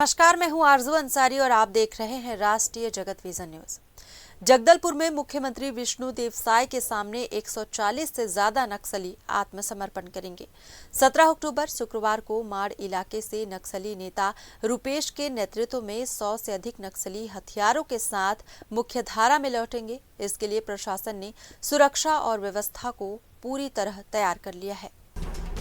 नमस्कार, मैं हूं आरजू अंसारी और आप देख रहे हैं राष्ट्रीय जगत विजन न्यूज। जगदलपुर में मुख्यमंत्री विष्णुदेव साय के सामने 140 से ज्यादा नक्सली आत्मसमर्पण करेंगे। 17 अक्टूबर शुक्रवार को माड़ इलाके से नक्सली नेता रुपेश के नेतृत्व में 100 से अधिक नक्सली हथियारों के साथ मुख्यधारा में लौटेंगे। इसके लिए प्रशासन ने सुरक्षा और व्यवस्था को पूरी तरह तैयार कर लिया है।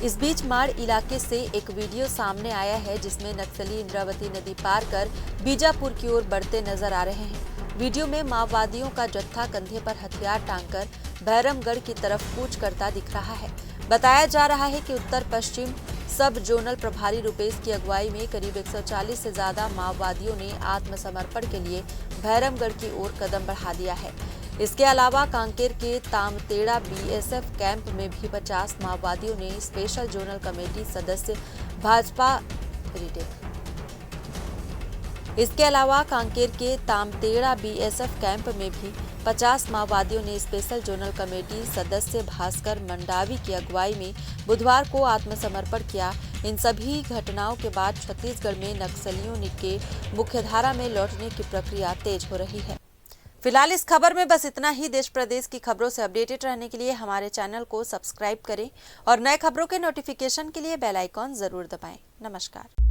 इस बीच माड़ इलाके से एक वीडियो सामने आया है जिसमें नक्सली इंद्रावती नदी पार कर बीजापुर की ओर बढ़ते नजर आ रहे हैं। वीडियो में माओवादियों का जत्था कंधे पर हथियार टांगकर भैरमगढ़ की तरफ कूच करता दिख रहा है। बताया जा रहा है कि उत्तर पश्चिम सब जोनल प्रभारी रुपेश की अगुवाई में करीब 140 से ज्यादा माओवादियों ने आत्मसमर्पण के लिए भैरमगढ़ की ओर कदम बढ़ा दिया है। इसके अलावा कांकेर के तामतेड़ा बीएसएफ कैंप में भी 50 माओवादियों ने स्पेशल जोनल कमेटी सदस्य भाजपा इसके अलावा कांकेर के तामतेड़ा बीएसएफ कैंप में भी 50 माओवादियों ने स्पेशल जोनल कमेटी सदस्य भास्कर मंडावी की अगुवाई में बुधवार को आत्मसमर्पण किया। इन सभी घटनाओं के बाद छत्तीसगढ़ में नक्सलियों के मुख्यधारा में लौटने की प्रक्रिया तेज हो रही है। फिलहाल इस खबर में बस इतना ही। देश प्रदेश की खबरों से अपडेटेड रहने के लिए हमारे चैनल को सब्सक्राइब करें और नए खबरों के नोटिफिकेशन के लिए बेल आइकॉन जरूर दबाएं। नमस्कार।